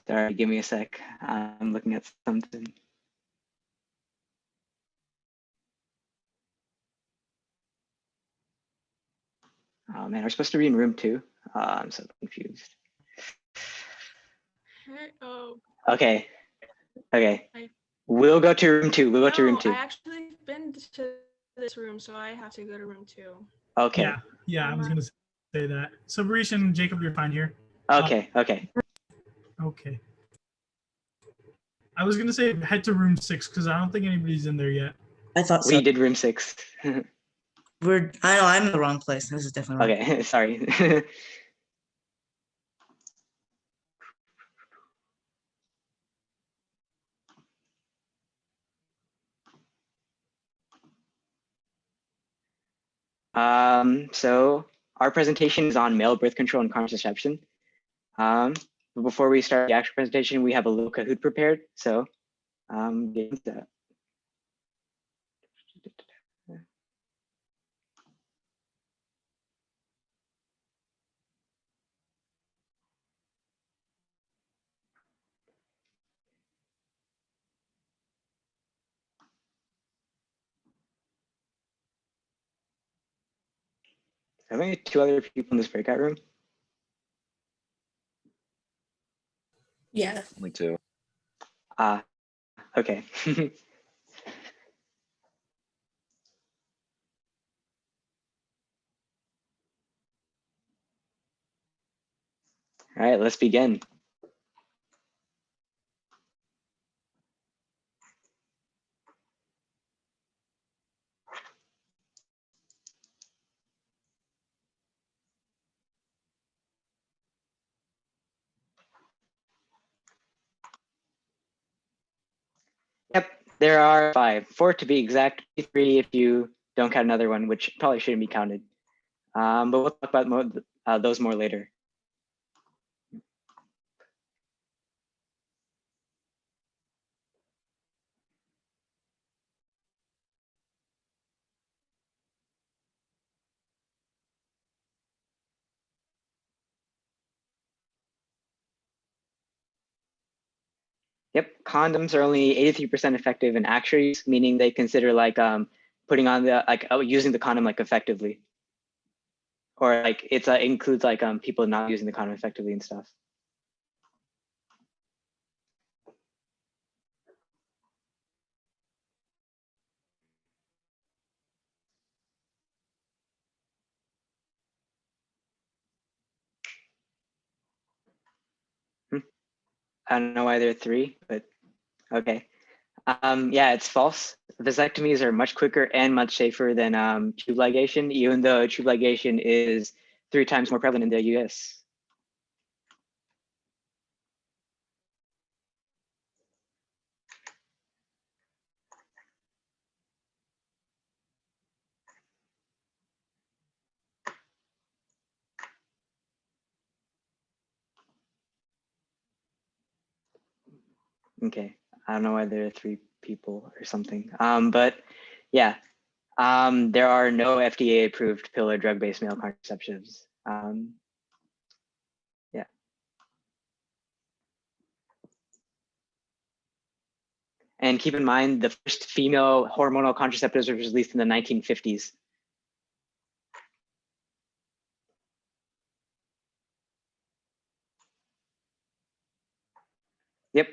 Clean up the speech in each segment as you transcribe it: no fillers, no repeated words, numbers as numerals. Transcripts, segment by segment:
Sorry, give me a sec. I'm looking at something. Oh man, we're supposed to be in room 2. I'm so confused. Oh. Okay. We'll go to room 2. We'll go to room 2. I actually been to this room, so I have to go to room 2. Okay. Yeah, I was gonna say that. So Barish and Jacob, you're fine here. Okay. Okay. I was gonna say head to room 6 because I don't think anybody's in there yet. I thought so. We did room 6. I know I'm in the wrong place. This is definitely wrong. Okay, sorry. So our presentation is on male birth control and contraception. But before we start the actual presentation, we have a little Kahoot prepared. So get into that. Are there only 2 other people in this breakout room? Yeah. Only 2. Okay. All right, let's begin. Yep, there are 5, 4 to be exact, 3 if you don't count another one, which probably shouldn't be counted. But we'll talk about those more later. Yep, condoms are only 83% effective in actual use, meaning they consider like putting on the using the condom like effectively, or like it includes like people not using the condom effectively and stuff. I don't know why there are 3, but okay. Yeah, it's false. Vasectomies are much quicker and much safer than tube ligation, even though tube ligation is 3 times more prevalent in the US. Okay, I don't know why there are 3 people or something. But yeah, there are no FDA approved pill or drug-based male contraceptives. Yeah. And keep in mind, the first female hormonal contraceptives were released in the 1950s. Yep,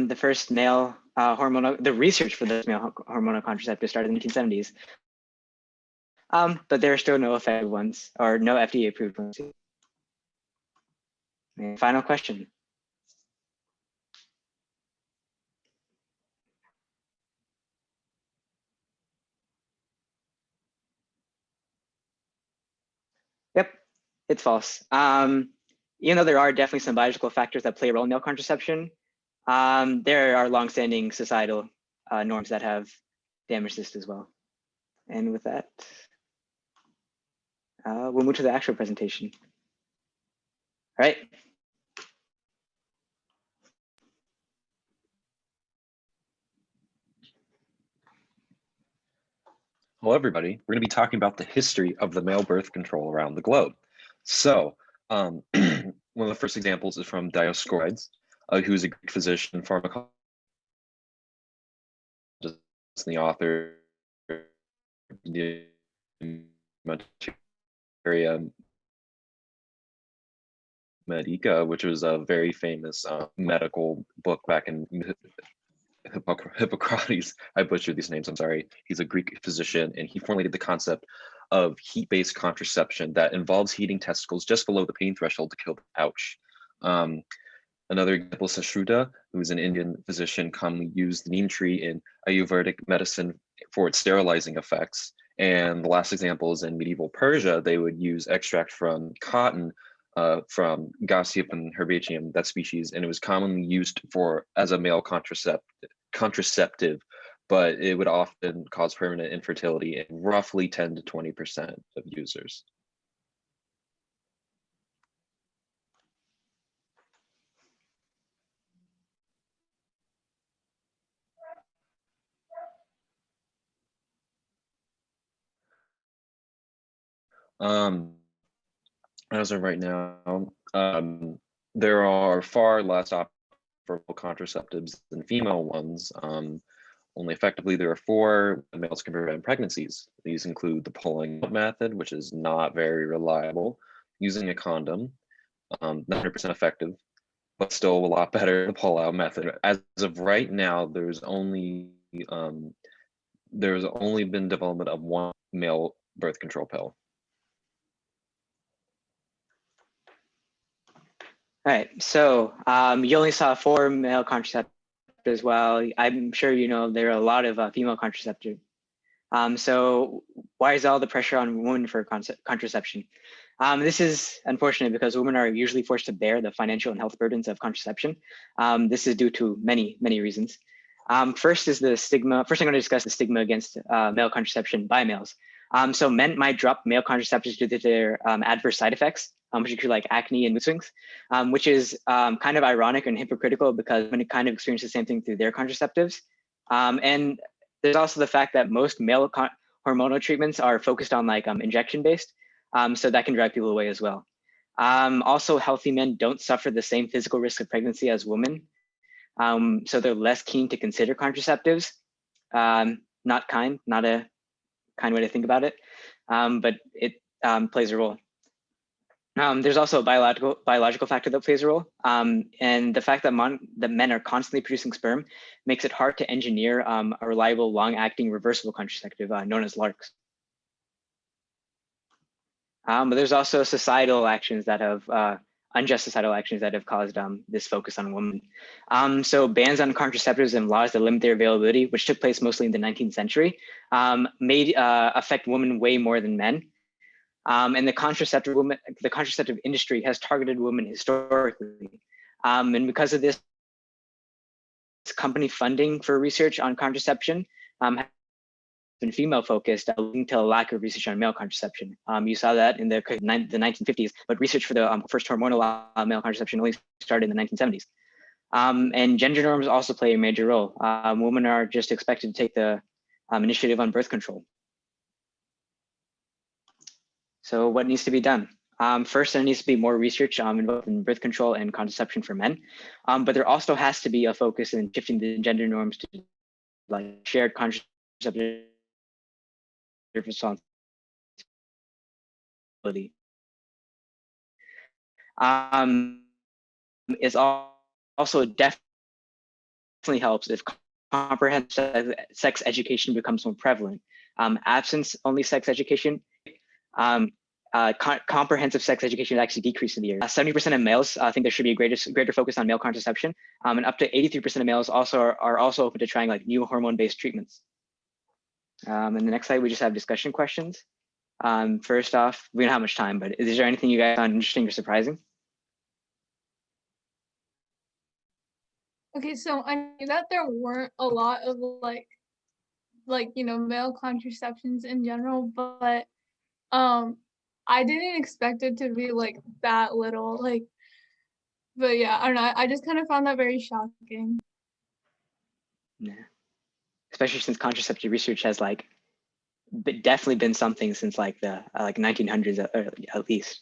the first male the research for those male hormonal contraceptives started in the 1970s. But there are still no effective ones or no FDA approved ones. And final question. Yep, it's false. Even though there are definitely some biological factors that play a role in male contraception, there are longstanding societal norms that have damaged this as well. And with that, we'll move to the actual presentation. All right. Hello, everybody. We're going to be talking about the history of the male birth control around the globe. So one of the first examples is from Dioscorides. who's a Greek physician, pharmacologist, and the author of the Materia Medica, which was a very famous medical book back in Hippocrates. I butchered these names, I'm sorry. He's a Greek physician, and he formulated the concept of heat-based contraception that involves heating testicles just below the pain threshold to kill the ouch. Another example is Sushruta, who is an Indian physician, commonly used the neem tree in Ayurvedic medicine for its sterilizing effects. And the last example is in medieval Persia, they would use extract from cotton from Gossypium herbaceum, that species, and it was commonly used as a male contraceptive, but it would often cause permanent infertility in roughly 10 to 20% of users. As of right now, there are far less operable contraceptives than female ones. Only effectively there are 4 males can prevent pregnancies. These include the pulling out method, which is not very reliable, using a condom, 100% effective, but still a lot better than the pull out method. As of right now, there's only been development of 1 male birth control pill. All right, so you only saw 4 male contraceptives as well. I'm sure you know there are a lot of female contraceptives. So why is all the pressure on women for contraception? This is unfortunate because women are usually forced to bear the financial and health burdens of contraception. This is due to many, many reasons. First is the stigma. First, I'm going to discuss the stigma against male contraception by males. So men might drop male contraceptives due to their adverse side effects, which include like acne and mood swings, which is kind of ironic and hypocritical because women kind of experience the same thing through their contraceptives. And there's also the fact that most male hormonal treatments are focused on like injection based, so that can drive people away as well. Also, healthy men don't suffer the same physical risk of pregnancy as women, so they're less keen to consider contraceptives. Not a kind way to think about it, but it plays a role. There's also a biological factor that plays a role, and the fact that men are constantly producing sperm makes it hard to engineer a reliable, long-acting, reversible contraceptive known as LARCs. But there's also societal actions that have unjust societal actions that have caused this focus on women. So bans on contraceptives and laws that limit their availability, which took place mostly in the 19th century, may affect women way more than men. And the contraceptive industry has targeted women historically. And because of this, company funding for research on contraception has been female focused, leading to a lack of research on male contraception. You saw that in the 1950s, but research for the first hormonal male contraception only started in the 1970s. And gender norms also play a major role. Women are just expected to take the initiative on birth control. So what needs to be done? First, there needs to be more research involved in birth control and contraception for men, but there also has to be a focus in shifting the gender norms to like shared contraceptive responsibility. It's also definitely helps if comprehensive sex education becomes more prevalent. Absence only sex education, comprehensive sex education actually decreased in the year. 70% of males think there should be a greater focus on male contraception, and up to 83% of males are also open to trying like new hormone-based treatments. And the next slide, we just have discussion questions. First off, we don't have much time, but is there anything you guys found interesting or surprising? Okay, so I knew that there weren't a lot of like male contraceptions in general, but I didn't expect it to be like that little, but yeah, I don't know. I just kind of found that very shocking. Yeah, especially since contraceptive research has definitely been something since like the 1900s at least.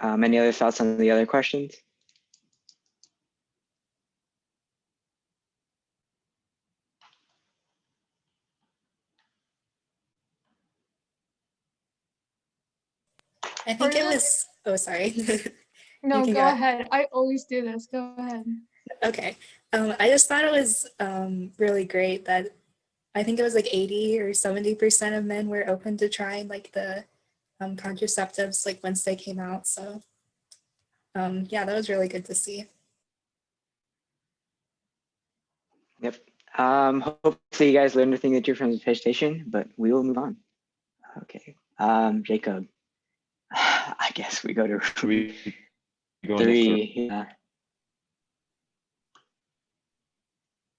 Any other thoughts on the other questions? I think it Further- was, oh, sorry. No, can go go. ahead. I always do this. Go ahead. Okay. I just thought it was really great that I think it was like 80 or 70% of men were open to trying like the contraceptives like once they came out. So yeah, that was really good to see. Yep. Hopefully you guys learned a thing or two from the presentation, but we will move on. Okay. Jacob, I guess we go to Should we go into three. Yeah.